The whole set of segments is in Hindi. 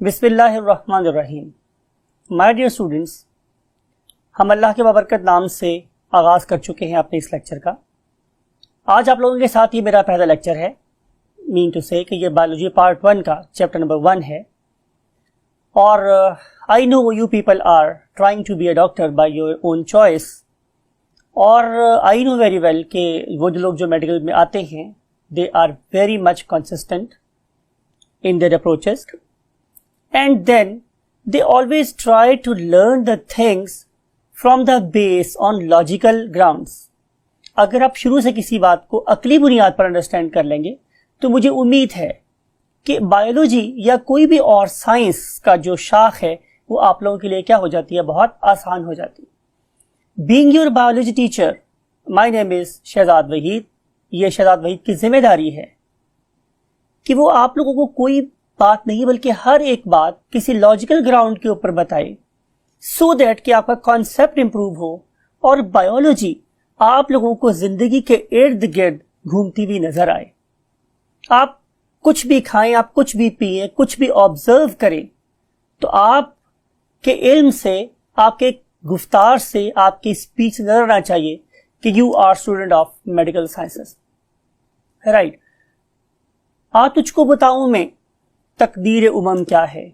बिस्मिल्लाहिर्रहमानिर्रहीम। माय डियर स्टूडेंट्स, हम अल्लाह के बाबरकत नाम से आगाज़ कर चुके हैं अपने इस लेक्चर का। आज आप लोगों के साथ ही मेरा पहला लेक्चर है, मीन टू से कि ये बायोलॉजी पार्ट 1 का चैप्टर नंबर 1 है। और I know you people are trying to be a doctor by your own choice, और आई नो वेरी वेल कि वो जो लोग जो मेडिकल में आते हैं they are very much consistent in their approaches, and then they always try to learn the things from the base on logical grounds. अगर आप शुरू से किसी बात को अकली बुनियाद पर अंडरस्टैंड कर लेंगे तो मुझे उम्मीद है कि बायोलॉजी या कोई भी और साइंस का जो शाख है वो आप लोगों के लिए क्या हो जाती है, बहुत आसान हो जाती है। Being your biology teacher, my name is Shahzad Waheed. ये शहजाद वहीद की जिम्मेदारी है कि वो आप लोगों को कोई बात नहीं बल्कि हर एक बात किसी लॉजिकल ग्राउंड के ऊपर बताए, सो दैट कि आपका कॉन्सेप्ट इंप्रूव हो और बायोलॉजी आप लोगों को जिंदगी के इर्द गिर्द घूमती हुई नजर आए। आप कुछ भी खाएं, आप कुछ भी पिए, कुछ भी ऑब्जर्व करें, तो आपके इल्म से, आपके गुफ्तार से, आपकी स्पीच नजर आना चाहिए कि you are student of medical sciences, right. आ तुझको बताऊं मैं तकदीर उमम क्या है,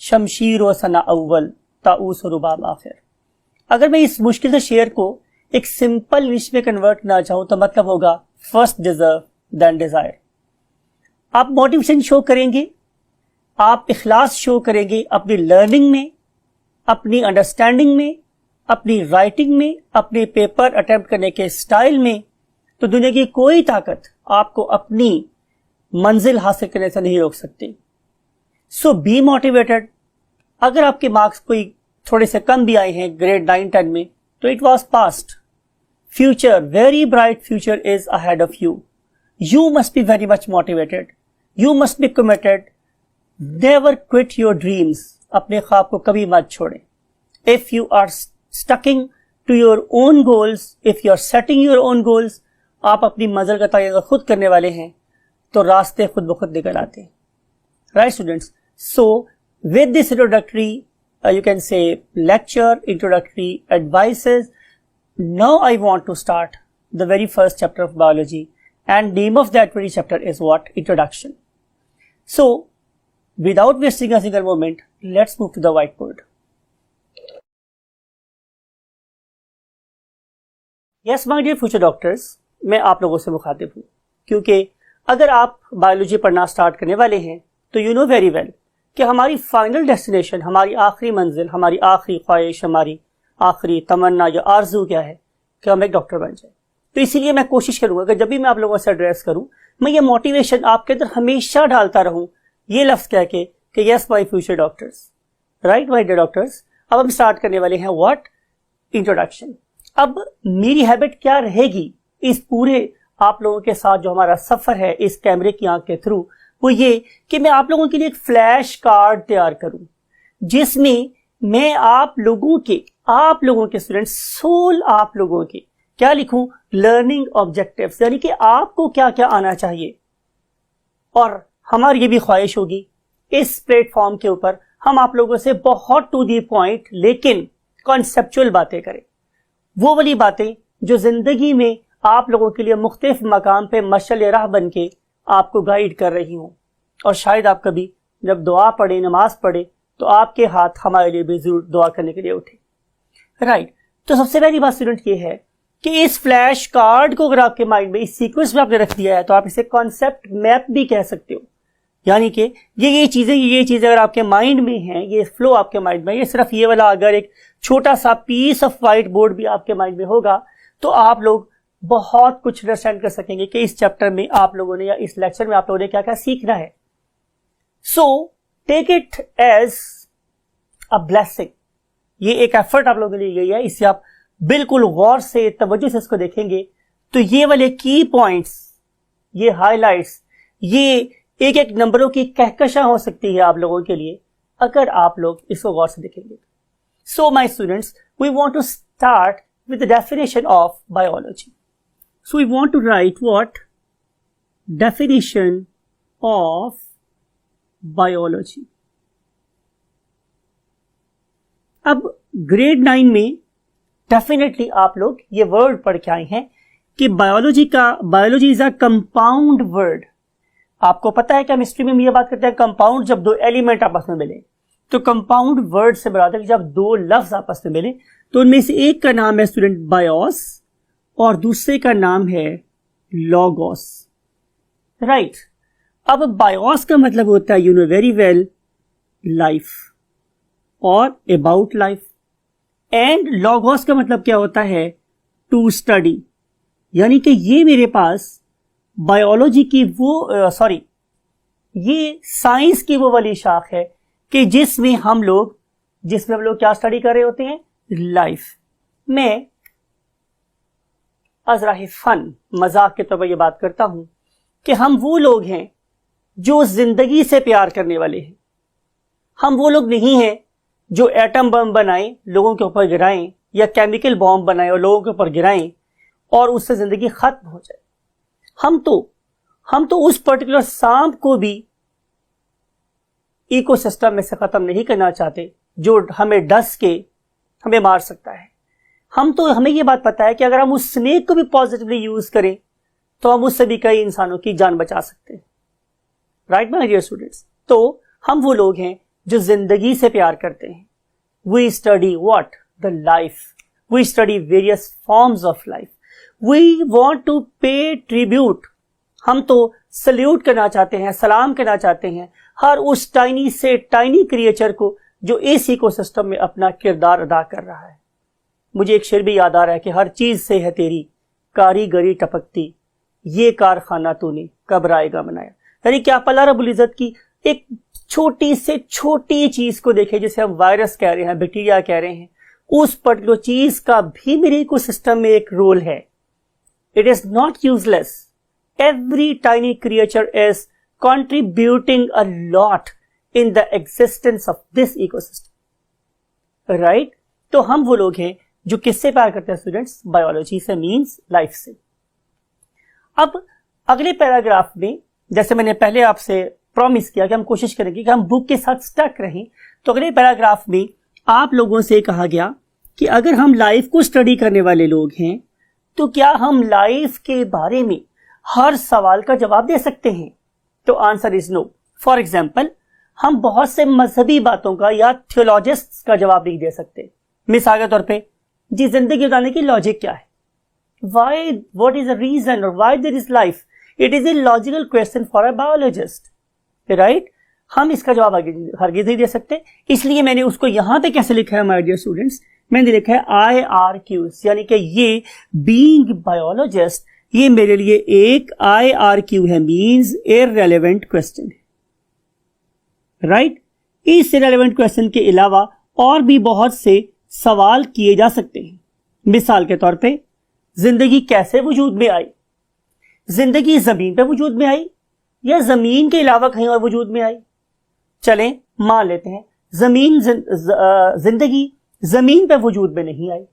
शमशीर व सना अव्वल ताऊस व रुबाब आखिर। अगर मैं इस मुश्किल से शेर को एक सिंपल इंग्लिश में कन्वर्ट करना चाहूं तो मतलब होगा फर्स्ट डिजर्व देन डिजायर। आप मोटिवेशन शो करेंगे, आप इखलास शो करेंगे अपनी लर्निंग में, अपनी अंडरस्टैंडिंग में, अपनी राइटिंग में, अपने पेपर अटेम्प्ट करने के स्टाइल में, तो दुनिया की कोई ताकत आपको अपनी मंजिल हासिल करने से नहीं रोक सकती। सो बी मोटिवेटेड। अगर आपके मार्क्स कोई थोड़े से कम भी आए हैं ग्रेड 9-10 में, तो it was past. Future, very bright future is ahead of you. You must be very much motivated, you must be committed. Never quit your dreams. अपने ख्वाब को कभी मत छोड़ें। If you are sticking to your own goals, if you are setting your own goals, आप अपनी मंजिल का तय खुद करने वाले हैं तो रास्ते खुद ब खुद निकल आते हैं, right students. So with this introductory you can say lecture, introductory advices, now I want to start the very first chapter of biology, and name of that very chapter is what? Introduction. So without wasting a single moment, let's move to the whiteboard. Yes my dear future doctors, मैं आप लोगों से मुखातिब हूँ, क्योंकि अगर आप बायोलॉजी पढ़ना स्टार्ट करने वाले हैं तो यू नो वेरी वेल कि हमारी फाइनल डेस्टिनेशन, हमारी आखिरी मंजिल, हमारी आखिरी ख्वाहिश, हमारी आखिरी तमन्ना या आरजू क्या है कि हम एक डॉक्टर बन जाए। तो इसीलिए मैं कोशिश करूंगा कि जब भी मैं आप लोगों से एड्रेस करूं, मैं ये मोटिवेशन आपके अंदर हमेशा डालता रहूं, ये लफ्ज कह के कि yes my future doctors, right my dear doctors. अब हम स्टार्ट करने वाले हैं व्हाट? इंट्रोडक्शन। अब मेरी हैबिट क्या रहेगी इस पूरे आप लोगों के साथ जो हमारा सफर है इस कैमरे की आंख के थ्रू, वो ये कि मैं आप लोगों के लिए एक फ्लैश कार्ड तैयार करूं जिसमें मैं आप लोगों के स्टूडेंट्स, सोल आप लोगों के क्या लिखूं? लर्निंग ऑब्जेक्टिव्स, यानी कि आपको क्या क्या आना चाहिए। और हमारी ये भी ख्वाहिश होगी इस प्लेटफॉर्म के ऊपर हम आप लोगों से बहुत टू दी पॉइंट लेकिन कॉन्सेप्चुअल बातें करें, वो वाली बातें जो जिंदगी में आप लोगों के लिए मुख्तलिफ मकाम पे मशअल राह बन के आपको गाइड कर रही हूं। और शायद आप कभी जब दुआ पढ़े, नमाज पढ़े, तो आपके हाथ हमारे लिए भी जरूर दुआ करने के लिए उठे, राइट। तो सबसे पहली बात स्टूडेंट ये है कि इस फ्लैश कार्ड को अगर आपके माइंड में इस सीक्वेंस में आपने रख दिया है तो आप इसे कॉन्सेप्ट मैप भी कह सकते हो। यानी कि ये चीजें अगर आपके माइंड में हैं, ये फ्लो आपके माइंड में, ये सिर्फ ये वाला अगर एक छोटा सा पीस ऑफ व्हाइट बोर्ड भी आपके माइंड में होगा तो आप लोग बहुत कुछ अंडरस्टैंड कर सकेंगे कि इस चैप्टर में आप लोगों ने या इस लेक्चर में आप लोगों ने क्या क्या सीखना है। So take it as a blessing. ये एक एफर्ट आप लोगों के लिए गई है, इससे आप बिल्कुल गौर से, तवज्जो से इसको देखेंगे तो ये वाले की पॉइंट्स, ये हाइलाइट्स, ये एक एक नंबरों की कहकशां हो सकती है आप लोगों के लिए अगर आप लोग इसको गौर से देखेंगे। So my students, we want to start with the definition of biology. So we want to write what? Definition of biology. अब ग्रेड 9 में डेफिनेटली आप लोग ये वर्ड पढ़ के आए हैं कि biology is a compound word. आपको पता है कि हम हिस्ट्री में ये बात करते हैं कंपाउंड जब दो एलिमेंट आपस में मिले, तो कंपाउंड वर्ड से बराबर जब दो लफ्ज आपस में मिले तो उनमें से एक का नाम है स्टूडेंट बायोस और दूसरे का नाम है लॉगोस, राइट। अब बायोस का मतलब होता है you know very well life और अबाउट लाइफ, एंड लॉगोस का मतलब क्या होता है टू स्टडी, यानी कि ये मेरे पास बायोलॉजी की ये साइंस की वो वाली शाख है कि जिसमें हम लोग क्या स्टडी कर रहे होते हैं, लाइफ। मैं अजराह फन मजाक के तौर पर यह बात करता हूं कि हम वो लोग हैं जो जिंदगी से प्यार करने वाले हैं। हम वो लोग नहीं हैं जो एटम बम बनाएं लोगों के ऊपर गिराएं या केमिकल बॉम्ब बनाएं और लोगों के ऊपर गिराएं और उससे जिंदगी खत्म हो जाए। हम तो उस पर्टिकुलर सांप को भी इकोसिस्टम में से खत्म नहीं करना चाहते जो हमें डस के हमें मार सकता है। हमें यह बात पता है कि अगर हम उस स्नेक को भी पॉजिटिवली यूज करें तो हम उससे भी कई इंसानों की जान बचा सकते हैं, राइट माय डियर स्टूडेंट्स। तो हम वो लोग हैं जो जिंदगी से प्यार करते हैं। We study what the life, we study various forms of life, we want to pay tribute. हम तो सल्यूट करना चाहते हैं, सलाम करना चाहते हैं हर उस टाइनी से टाइनी क्रिएचर को जो इस इकोसिस्टम में अपना किरदार अदा कर रहा है। मुझे एक शेर भी याद आ रहा है कि हर चीज से है तेरी कारीगरी टपकती, ये कारखाना तूने कब रायगा बनाया। यानी कि आप अल्लाह रब्बुल इज्जत की एक छोटी से छोटी चीज को देखें, जिसे हम वायरस कह रहे हैं, बैक्टीरिया कह रहे हैं, उस पर्टिकुलर चीज का भी मेरे इकोसिस्टम में एक रोल है। It is not useless. Every tiny creature is contributing a lot in the existence of this ecosystem, right? तो हम वो लोग हैं जो किससे प्यार करते हैं स्टूडेंट्स, बायोलॉजी से, मींस लाइफ से। अब अगले पैराग्राफ में जैसे मैंने पहले आपसे प्रॉमिस किया कि हम कोशिश करेंगे कि हम बुक के साथ स्टक रहें, तो अगले पैराग्राफ में आप लोगों से कहा गया कि अगर हम लाइफ को स्टडी करने वाले लोग हैं तो क्या हम लाइफ के बारे में हर सवाल का जवाब दे सकते हैं। तो answer is no. For example, हम बहुत से मजहबी बातों का या थियोलॉजिस्ट्स का जवाब नहीं दे सकते। मिसाल के तौर पे जी जिंदगी बताने की लॉजिक क्या है, why, what is the reason और why there is life, it is a logical question for a biologist, right. हम इसका जवाब हरगिज नहीं दे सकते। इसलिए मैंने उसको यहां पे कैसे लिखा है माय डियर स्टूडेंट्स, मैंने लिखा है IRQs, यानी कि ये बीइंग बायोलॉजिस्ट ये मेरे लिए एक IRQ है, मींस इररेलेवेंट क्वेश्चन है, राइट। इस इररेलेवेंट क्वेश्चन के अलावा और भी बहुत से सवाल किए जा सकते हैं। मिसाल के तौर पे जिंदगी कैसे वजूद में आई, जिंदगी जमीन पे वजूद में आई या जमीन के अलावा कहीं और वजूद में आई। चलें मान लेते हैं जिंदगी जमीन पे वजूद में नहीं आई,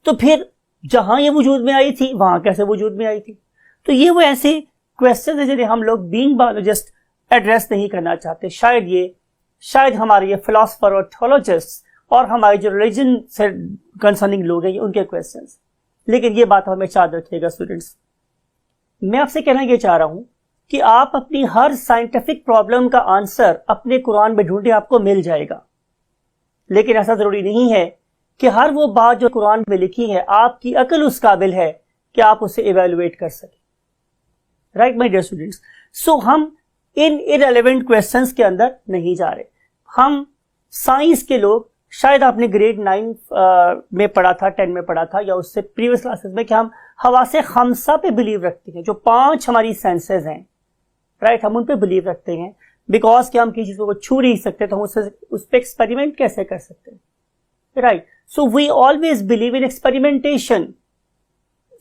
तो फिर जहां ये वजूद में आई थी वहां कैसे वजूद में आई थी। तो ये वो ऐसे क्वेश्चन है जिन्हें हम लोग बीइंग बायोलॉजिस्ट एड्रेस नहीं करना चाहते। शायद हमारे ये फिलोसफर और थियोलॉजिस्ट और हमारे जो रिलीजन से कंसर्निंग लोग हैं उनके क्वेश्चंस। लेकिन ये बात हमें याद रखिएगा स्टूडेंट्स, मैं आपसे कहना ये चाह रहा हूं कि आप अपनी हर साइंटिफिक प्रॉब्लम का आंसर अपने कुरान में ढूंढे, आपको मिल जाएगा। लेकिन ऐसा जरूरी नहीं है कि हर वो बात जो कुरान में लिखी है आपकी अकल उस काबिल है कि आप उसे इवेलुएट कर सकें, राइट माय डियर स्टूडेंट्स। सो हम इन इररिलेवेंट क्वेश्चंस के अंदर नहीं जा रहे। हम साइंस के लोग, शायद आपने ग्रेड 9 में पढ़ा था, 10 में पढ़ा था या उससे प्रीवियस क्लासेस में, कि हम हवासे खमसा पे बिलीव रखते हैं, जो 5 हमारी सेंसेस हैं, राइट। हम उन पे बिलीव रखते हैं बिकॉज कि हम किसी चीज को छू नहीं सकते तो हम उस पर एक्सपेरिमेंट कैसे कर सकते हैं, right. So we always believe in experimentation.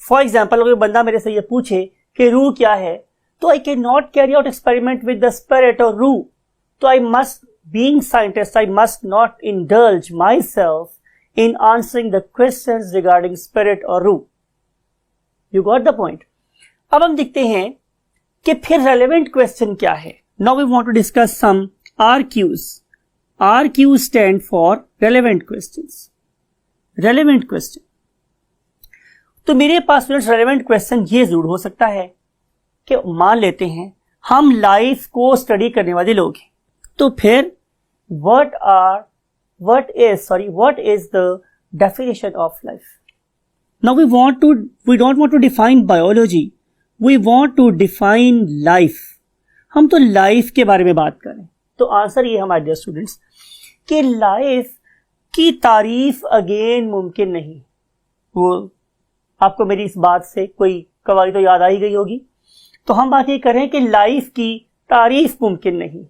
For example, अगर बंदा मेरे से ये पूछे कि रूह क्या है, तो I can not carry out experiment with the spirit और रूह। तो I must, being scientist, I must not indulge my self in answering the questions regarding spirit और रूह। You got the point. अब हम देखते हैं कि फिर रेलेवेंट क्वेश्चन क्या है। Now we want to discuss some RQs, RQ stand for relevant questions. Relevant question, तो मेरे पास स्टूडेंट्स रेलेवेंट क्वेश्चन ये जरूर हो सकता है कि मान लेते हैं हम लाइफ को स्टडी करने वाले लोग हैं, तो फिर what is the definition of life? Now we don't want to define biology, we want to define life. हम तो लाइफ के बारे में बात करें, तो आंसर ये हमारे डियर स्टूडेंट्स कि लाइफ की तारीफ अगेन मुमकिन नहीं। वो आपको मेरी इस बात से कोई कवायद तो याद आई गई होगी। तो हम बात ये कर रहे हैं कि लाइफ की तारीफ मुमकिन नहीं।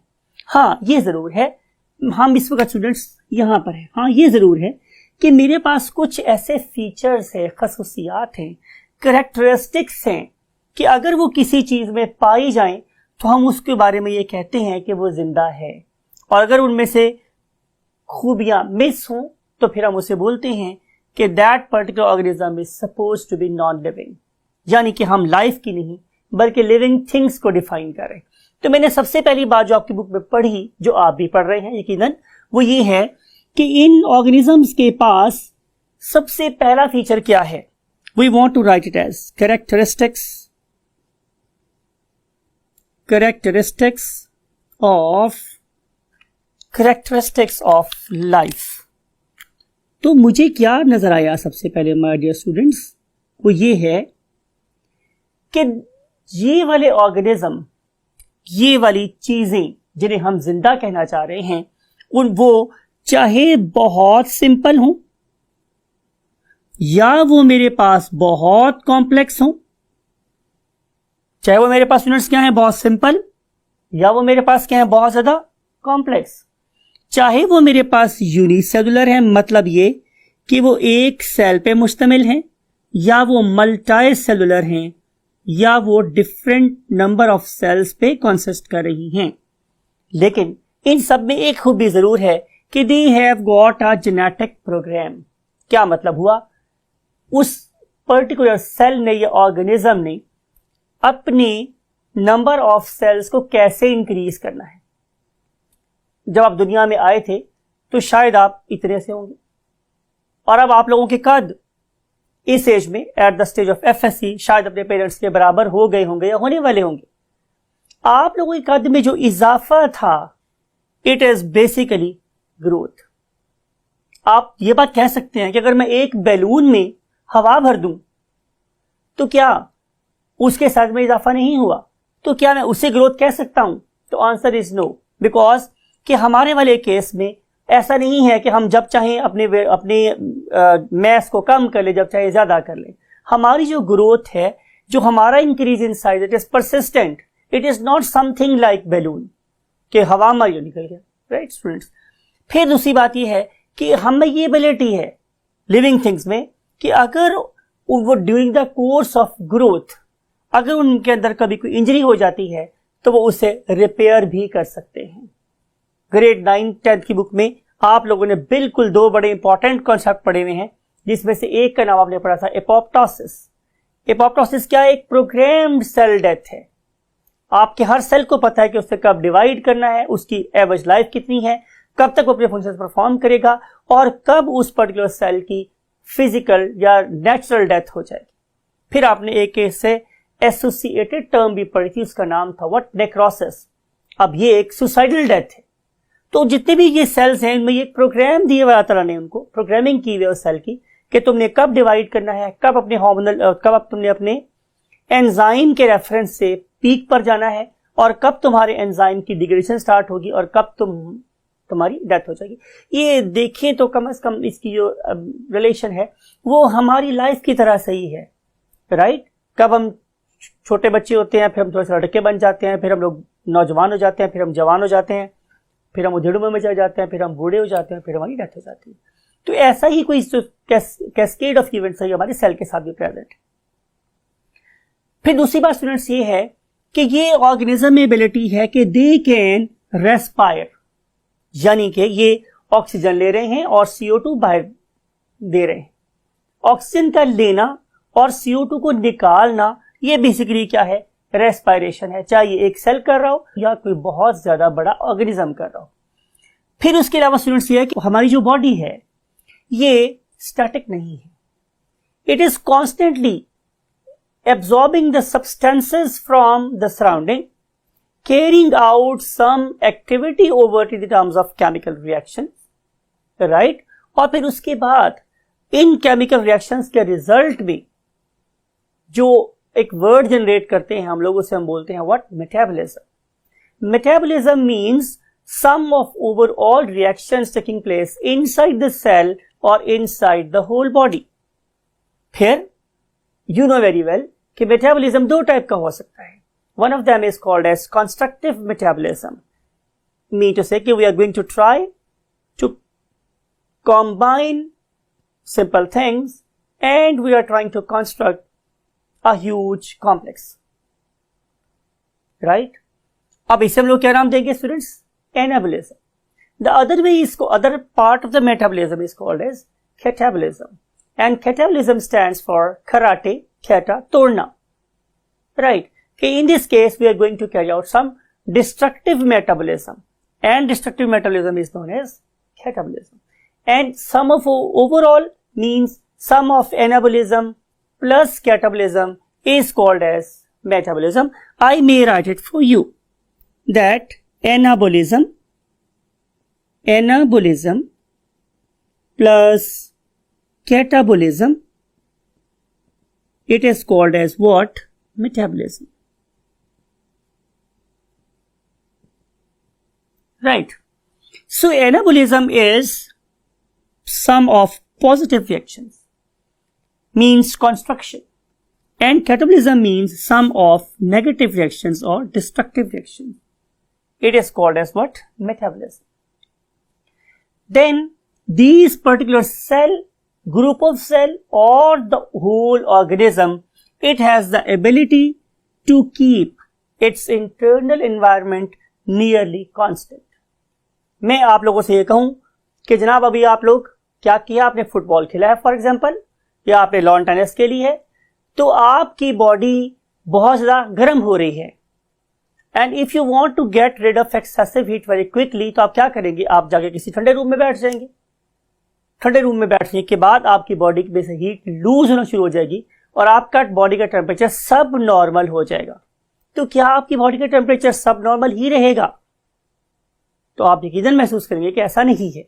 हाँ ये जरूर है, हम इस वक्त स्टूडेंट्स यहाँ पर है, हाँ ये जरूर है कि मेरे पास कुछ ऐसे फीचर्स हैं, खसूसियात हैं, कैरेक्टरिस्टिक्स हैं कि अगर वो किसी चीज में पाई जाएं तो हम उसके बारे में ये कहते हैं कि वो जिंदा है, और अगर उनमें से खूबियां मिस हों तो फिर हम उसे बोलते हैं कि that particular organism is suppose to be non living, यानी कि हम लाइफ की नहीं बल्कि लिविंग थिंग्स को डिफाइन करें। तो मैंने सबसे पहली बात जो आपकी बुक में पढ़ी, जो आप भी पढ़ रहे हैं यकीनन, वो ये है कि इन ऑर्गेनिजम्स के पास सबसे पहला फीचर क्या है। We want to write it as characteristics of life. तो मुझे क्या नजर आया सबसे पहले माय डियर स्टूडेंट्स, वो ये है कि ये वाले ऑर्गेनिज्म, ये वाली चीजें जिन्हें हम जिंदा कहना चाह रहे हैं, वो चाहे बहुत सिंपल हो या वो मेरे पास बहुत कॉम्प्लेक्स हो, चाहे वो मेरे पास स्टूडेंट्स क्या है बहुत सिंपल या वो मेरे पास क्या है बहुत ज्यादा कॉम्प्लेक्स, चाहे वो मेरे पास यूनिसेलुलर है, मतलब ये कि वो एक सेल पे मुश्तमिल हैं, या वो मल्टी सेलुलर हैं, या वो डिफरेंट नंबर ऑफ सेल्स पे कंसिस्ट कर रही हैं। लेकिन इन सब में एक खूबी जरूर है कि they have got a genetic programme. क्या मतलब हुआ, उस पर्टिकुलर सेल ने या ऑर्गेनिज्म ने अपने नंबर ऑफ सेल्स को कैसे इंक्रीज करना है। जब आप दुनिया में आए थे तो शायद आप इतने से होंगे, और अब आप लोगों के कद इस एज में at the stage of FSc शायद अपने पेरेंट्स के बराबर हो गए होंगे या होने वाले होंगे। आप लोगों के कद में जो इजाफा था, इट इज बेसिकली ग्रोथ। आप ये बात कह सकते हैं कि अगर मैं एक बैलून में हवा भर दूं तो क्या उसके साइज में इजाफा नहीं हुआ, तो क्या मैं उसे ग्रोथ कह सकता हूं? तो आंसर इज नो, बिकॉज कि हमारे वाले केस में ऐसा नहीं है कि हम जब चाहें अपने मैस को कम कर ले, जब चाहे ज्यादा कर ले। हमारी जो ग्रोथ है, जो हमारा increase in size, it is persistent, it is not something like balloon कि हवा में जो निकल गया, राइट स्टूडेंट्स। फिर दूसरी बात यह है कि हमें ये एबिलिटी है लिविंग थिंग्स में कि अगर वो during the course of growth अगर उनके अंदर कभी कोई इंजरी हो जाती है तो वो उसे रिपेयर भी कर सकते हैं। ग्रेड 9-10 की बुक में आप लोगों ने बिल्कुल दो बड़े इंपॉर्टेंट कॉन्सेप्ट पढ़े हुए हैं, जिसमें से एक का नाम आपने पढ़ा था एपोप्टोसिस। एपोप्टोसिस क्या है? एक प्रोग्राम्ड सेल डेथ है। आपके हर सेल को पता है कि उसे कब डिवाइड करना है, उसकी एवरेज लाइफ कितनी है, कब तक वो अपने फंक्शन परफॉर्म करेगा और कब उस पर्टिकुलर सेल की फिजिकल या नेचुरल डेथ हो जाएगी। फिर आपने एक से एसोसिएटेड टर्म भी पढ़ी थी, उसका नाम था व्हाट? नेक्रोसिस। अब ये एक सुसाइडल डेथ है। तो जितने भी ये सेल्स हैं इनमें ये प्रोग्राम दिए हुआ अल्लाह ने उनको प्रोग्रामिंग की हुई है उस सेल की कि तुमने कब डिवाइड करना है, कब अपने हार्मोनल, कब तुमने अपने एंजाइम के रेफरेंस से पीक पर जाना है और कब तुम्हारे एंजाइम की डिग्रेडेशन स्टार्ट होगी और कब तुम्हारी डेथ हो जाएगी। ये देखें तो कम से कम इसकी जो रिलेशन है वो हमारी लाइफ की तरह सही है, राइट। कब हम छोटे बच्चे होते हैं, फिर हम थोड़े से लड़के बन जाते हैं, फिर हम लोग नौजवान हो जाते हैं, फिर हम जवान हो जाते हैं, फिर हम उधेड़ में चले जाते हैं, फिर हम बूढ़े हो जाते हैं, फिर हमारी डेथ हो जाती है। तो ऐसा ही कोई कैस्केड ऑफ इवेंट्स है हमारे सेल के साथ भी प्रेजेंट है। फिर दूसरी बात स्टूडेंट्स ये है कि ये ऑर्गेनिज्म में एबिलिटी है कि दे कैन रेस्पायर, यानी कि ये ऑक्सीजन ले रहे हैं और CO2 बाहर दे रहे हैं। ऑक्सीजन का लेना और CO2 को निकालना ये बेसिकली क्या है? रेस्पायरेशन है, चाहे ये एक सेल कर रहा हो या कोई बहुत ज्यादा बड़ा ऑर्गेनिज्म कर रहा हो। फिर उसके अलावा स्टूडेंट्स ये है कि हमारी जो बॉडी है ये स्टैटिक नहीं है, it is constantly absorbing the substances from the surrounding, carrying out some activity over in the terms of chemical reaction, right. और फिर उसके बाद इन केमिकल रिएक्शंस के रिजल्ट में जो एक वर्ड जनरेट करते हैं हम लोग, उसे हम बोलते हैं what, metabolism. Metabolism means sum of overall reactions taking place inside the cell or inside the whole body। फिर you know very well कि metabolism दो टाइप का हो सकता है। One of them is called as constructive metabolism, mean to say कि we are going to try to combine simple things and we are trying to construct a huge complex, right। अब इसे हम लोग क्या नाम देंगे students, anabolism। The other way is, other part of the metabolism is called as catabolism, and catabolism stands for karate, kata, torna, right। Okay, in this case we are going to carry out some destructive metabolism, and destructive metabolism is known as catabolism, and sum of overall means sum of anabolism plus catabolism is called as metabolism। I may write it for you that anabolism plus catabolism, it is called as what, metabolism, right। So anabolism is sum of positive reactions, means construction, and catabolism means sum of negative reactions or destructive reactions, it is called as what, metabolism। Then these particular cell, group of cell or the whole organism, it has the ability to keep its internal environment nearly constant। मैं आप लोगों से ये कहूं कि जनाब अभी आप लोग क्या किया, आपने फुटबॉल खेला है फॉर एग्जांपल, या आपने लॉन टेनिस खेली है, तो आपकी बॉडी बहुत ज्यादा गर्म हो रही है, and if you want to get rid of excessive heat very quickly, तो आप क्या करेंगे, आप जाके किसी ठंडे रूम में बैठ जाएंगे। ठंडे रूम में बैठने के बाद आपकी बॉडी में से हीट लूज होना शुरू हो जाएगी और आपका बॉडी का टेम्परेचर सब नॉर्मल हो जाएगा। तो क्या आपकी बॉडी का टेम्परेचर सब नॉर्मल ही रहेगा? तो आप यकीनन महसूस करेंगे कि ऐसा नहीं है।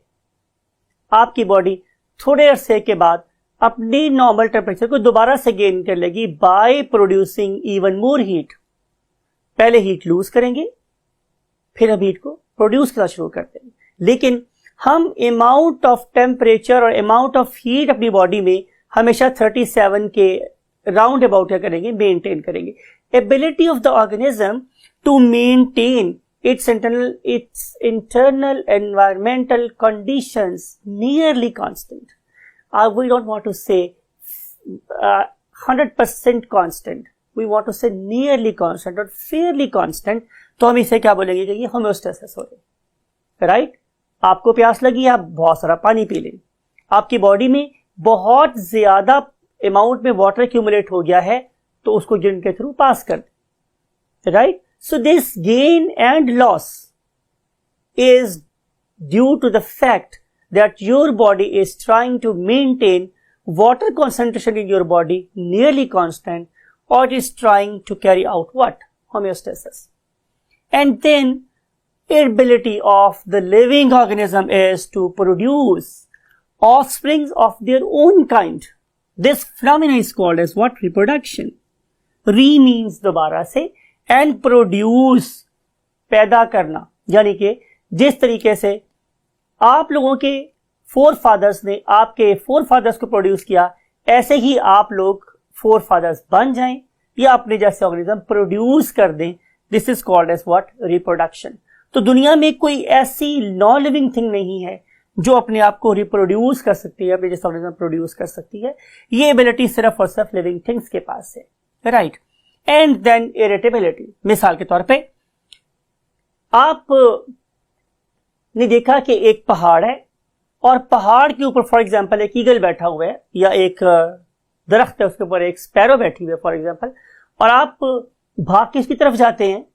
आपकी बॉडी थोड़े अरसे के बाद अपनी नॉर्मल टेम्परेचर को दोबारा से गेन कर लेगी by producing even more heat. पहले हीट लूज करेंगे, फिर हम हीट को प्रोड्यूस करना शुरू करते हैं, लेकिन हम अमाउंट ऑफ टेम्परेचर और अमाउंट ऑफ हीट अपनी बॉडी में हमेशा 37 के राउंड अबाउट क्या करेंगे, मेंटेन करेंगे। Ability of the organism to maintain its internal environmental conditions nearly constant. We don't want to say 100% constant. We want to say nearly constant or fairly constant. तो हम इसे क्या बोलेंगे कि ये होम्योस्टेसिस हो रही, राइट। आपको प्यास लगी, आप बहुत सारा पानी पी लें। आपकी बॉडी में बहुत ज्यादा अमाउंट में वाटर एक्यूमुलेट हो गया है, तो उसको यूरिन के थ्रू पास कर दें, right. So this gain and loss is due to the fact that your body is trying to maintain water concentration in your body nearly constant, or it is trying to carry out what? Homeostasis. And then ability of the living organism is to produce offsprings of their own kind. This phenomenon is called as what? Reproduction. Re means दोबारा से, एंड प्रोड्यूस पैदा करना, यानी कि जिस तरीके से आप लोगों के फोर फादर्स ने आपके फोर फादर्स को प्रोड्यूस किया, ऐसे ही आप लोग फोर फादर्स बन जाएं या अपने जैसे ऑर्गेनिज्म प्रोड्यूस कर दें। This is called as what? Reproduction. तो दुनिया में कोई ऐसी नॉन लिविंग थिंग नहीं है जो अपने आप को रिप्रोड्यूस कर सकती है, अपने जैसे ऑर्गेनिज्म प्रोड्यूस कर सकती है। ये एबिलिटी सिर्फ और सिर्फ लिविंग थिंग्स के पास है, राइट। And then irritability. मिसाल के तौर पे आप ने देखा कि एक पहाड़ है और पहाड़ के ऊपर फॉर एग्जांपल एक ईगल बैठा हुआ है या एक दरख्त है, उसके ऊपर एक स्पैरो बैठी हुई है फॉर एग्जांपल, और आप भाग के इसकी तरफ जाते हैं,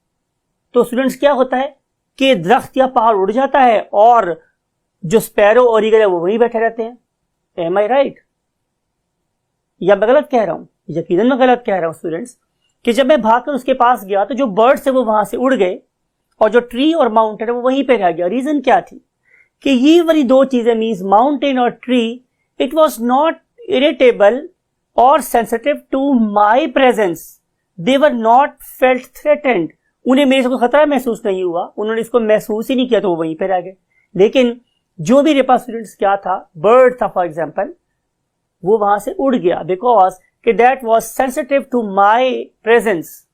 तो स्टूडेंट्स क्या होता है, कि दरख्त या पहाड़ उड़ जाता है और जो स्पैरो और ईगल है वो वहीं बैठे रहते हैं? एम आई राइट? या मैं गलत कह रहा हूं? यकीनन मैं गलत कह रहा हूं स्टूडेंट्स, कि जब मैं भागकर उसके पास गया तो जो बर्ड्स है वो वहां से उड़ गए और जो ट्री और माउंटेन है वो वहीं पे रह गया। रीजन क्या थी? कि ये वाली दो चीजें मीन्स माउंटेन और tree, it was not irritable और sensitive to my presence, they were not felt threatened. उन्हें मेरे से कोई खतरा महसूस नहीं हुआ, उन्होंने इसको महसूस ही नहीं किया, तो वो वहीं पे रह गए। लेकिन जो भी मेरे पास स्टूडेंट्स क्या था, बर्ड था फॉर एग्जाम्पल, वो वहां से उड़ गया बिकॉज कि that was sensitive to my presence,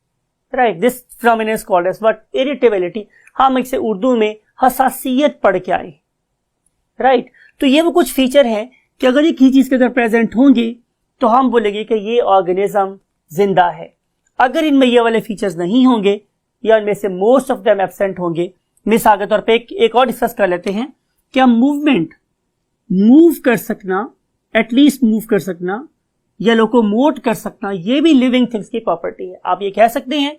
right? This phenomenon is called as what? Irritability. हम इसे उर्दू में हसासियत पढ़ के आए, राइट? तो ये वो कुछ फीचर हैं कि अगर एक ही चीज के अंदर प्रेजेंट होंगे तो हम बोलेंगे कि ये ऑर्गेनिज्म जिंदा है। अगर इनमें ये वाले फीचर्स नहीं होंगे या इनमें से मोस्ट ऑफ देम एब्सेंट होंगे, मिसाल के तौर पे एक और डिस्कस कर लेते हैं, क्या मूवमेंट, मूव कर सकना, एटलीस्ट मूव कर सकना या लोकोमोट कर सकना, ये भी लिविंग थिंग्स की प्रॉपर्टी है। आप ये कह सकते हैं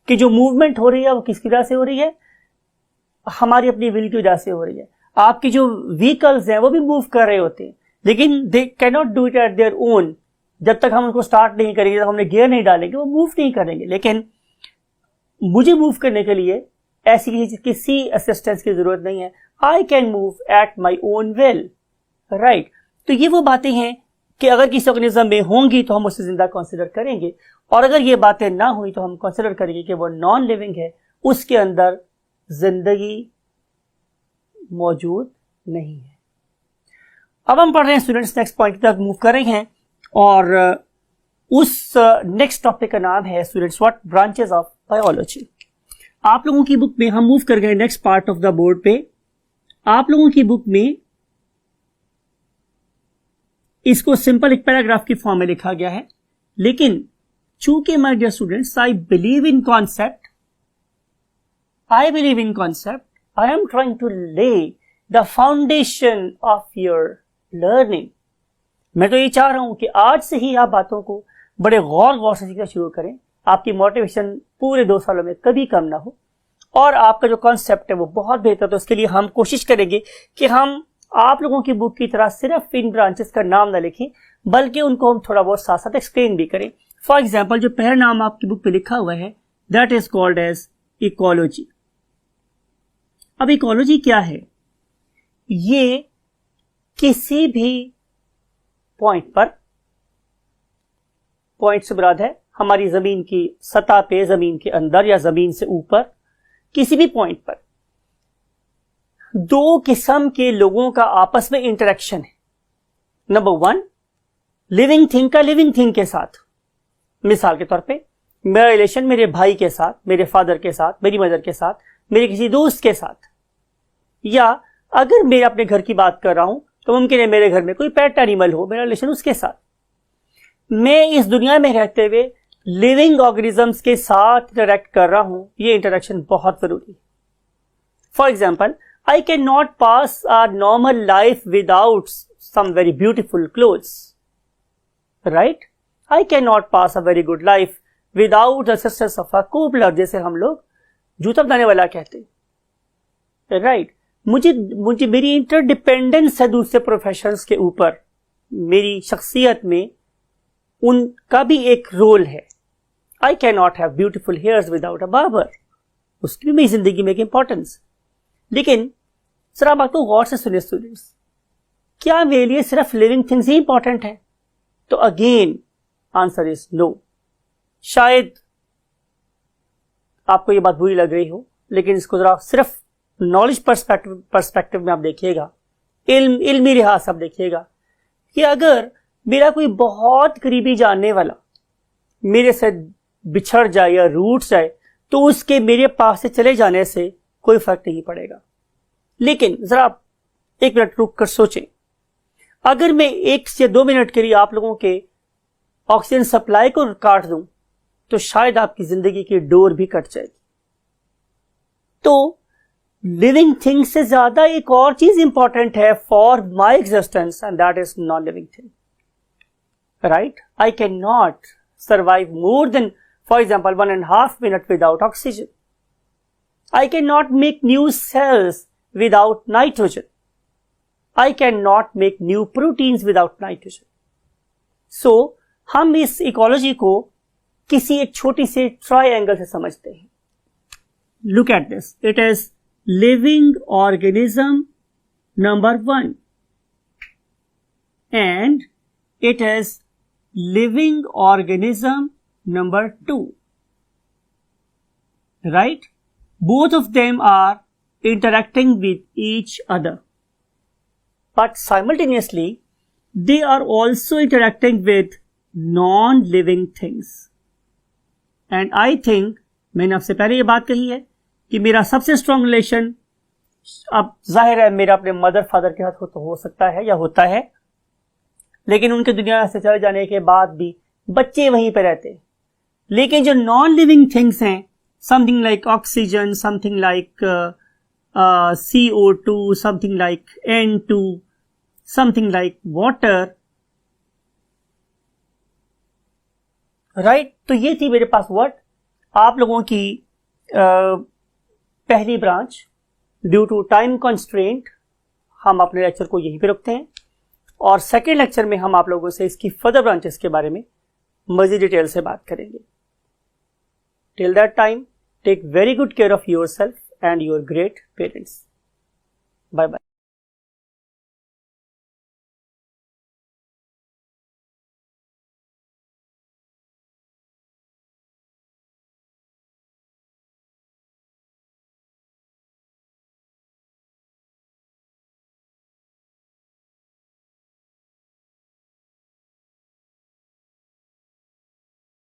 कि जो मूवमेंट हो रही है वो किसकी वजह से हो रही है? हमारी अपनी विल की वजह से हो रही है। आपकी जो व्हीकल्स हैं वो भी मूव कर रहे होते हैं, लेकिन they can not do it at their own. जब तक हम उनको स्टार्ट नहीं करेंगे, जब हमने गियर नहीं डालेंगे, वो मूव नहीं करेंगे। लेकिन मुझे मूव करने के लिए ऐसी किसी असिस्टेंस की जरूरत नहीं है। I can move at my own will, right? तो ये वो बातें हैं कि अगर किसी ऑर्गेनिज्म में होंगी तो हम उसे जिंदा कंसीडर करेंगे, और अगर ये बातें ना हुई तो हम कंसीडर करेंगे कि वो नॉन लिविंग है, उसके अंदर जिंदगी मौजूद नहीं है। अब हम पढ़ रहे हैं स्टूडेंट्स, नेक्स्ट पॉइंट की तरफ मूव कर रहे हैं, और उस नेक्स्ट टॉपिक का नाम है students what? Branches of biology. आप लोगों की बुक में हम मूव कर गए next part of the board पे। आप लोगों की बुक में इसको सिंपल एक पैराग्राफ की फॉर्म में लिखा गया है, लेकिन चूंकि my dear students I believe in concept, I am trying to lay the foundation of your learning. मैं तो ये चाह रहा हूं कि आज से ही आप बातों को बड़े गौर से सीखना शुरू करें, आपकी मोटिवेशन पूरे 2 सालों में कभी कम ना हो, और आपका जो कॉन्सेप्ट है वो बहुत बेहतर। तो उसके लिए हम कोशिश करेंगे कि हम आप लोगों की बुक की तरह सिर्फ इन ब्रांचेस का नाम ना लिखें, बल्कि उनको हम थोड़ा बहुत साथ साथ एक्सप्लेन भी करें। फॉर एग्जाम्पल, जो पहला नाम आपकी बुक पे लिखा हुआ है that is called as ecology. अब इकोलॉजी क्या है? ये किसी भी पॉइंट पर, पॉइंट से मुराद है हमारी जमीन की सतह पे, जमीन के अंदर या जमीन से ऊपर, किसी भी पॉइंट पर दो किस्म के लोगों का आपस में इंटरेक्शन है। नंबर 1, लिविंग थिंग का लिविंग थिंग के साथ। मिसाल के तौर पे मेरा रिलेशन मेरे भाई के साथ, मेरे फादर के साथ, मेरी मदर के साथ, मेरे किसी दोस्त के साथ, या अगर मैं अपने घर की बात कर रहा हूं तो मुमकिन है मेरे घर में कोई पेट एनिमल हो, मेरा रिलेशन उसके साथ। मैं इस दुनिया में रहते हुए लिविंग ऑर्गेनिजम्स के साथ इंटरेक्ट कर रहा हूं, ये इंटरेक्शन बहुत जरूरी है। For example, I cannot pass a normal life without some very beautiful clothes, right? I cannot pass a very good life without the assistance of a cobbler, जैसे हम लोग जूता बनाने वाला कहते हैं, right? मुझे मेरी इंटरडिपेंडेंस है दूसरे प्रोफेशंस के ऊपर, मेरी शख्सियत में उनका भी एक रोल है। I cannot have beautiful hairs without a barber, उसकी भी मेरी जिंदगी में एक इंपॉर्टेंस। लेकिन जरा बात को गौर से सुनिए स्टूडेंट्स, क्या मेरे लिए सिर्फ लिविंग थिंग्स ही इंपॉर्टेंट है? तो अगेन आंसर इज नो। शायद आपको ये बात बुरी लग रही हो, लेकिन इसको जरा सिर्फ नॉलेज पर्सपेक्टिव में आप देखिएगा, इल्मी लिहाज से आप देखिएगा कि अगर मेरा कोई बहुत करीबी जानने वाला मेरे से बिछड़ जाए या रूठ जाए तो उसके मेरे पास से चले जाने से कोई फर्क नहीं पड़ेगा। लेकिन जरा 1 मिनट रुक कर सोचें, अगर मैं 1 से 2 मिनट के लिए आप लोगों के ऑक्सीजन सप्लाई को काट दूं तो शायद आपकी जिंदगी की डोर भी कट जाएगी। तो लिविंग थिंग से ज्यादा एक और चीज इंपॉर्टेंट है for my existence, and that is non living thing, right? I can not survive more than, for example, 1.5 minute without oxygen. I cannot make new cells without nitrogen. I cannot make new proteins without nitrogen. So, हम इस इकोलॉजी को किसी एक छोटी से ट्रायंगल से समझते हैं. Look at this. It is living organism number 1 and it is living organism number 2. Right? Both of them are interacting with each other. But simultaneously, they are also interacting with non-living things. And I think, मैंने आपसे पहले ये बात कही है कि मेरा सबसे स्ट्रॉन्ग रिलेशन, अब जाहिर है मेरा अपने मदर फादर के साथ हो सकता है या होता है, लेकिन उनके दुनिया से चले जाने के बाद भी बच्चे वहीं पे रहते हैं. लेकिन जो नॉन लिविंग थिंग्स हैं, something like oxygen, something like CO2, something like N2, something like water, right. तो ये थी मेरे पास वर्ड. आप लोगों की पहली branch. Due to time constraint हम अपने लेक्चर को यहीं पे रखते हैं और सेकेंड लेक्चर में हम आप लोगों से इसकी फर्दर ब्रांचेस के बारे में मजीद डिटेल से बात करेंगे. Till that time, take very good care of yourself and your great parents. Bye bye.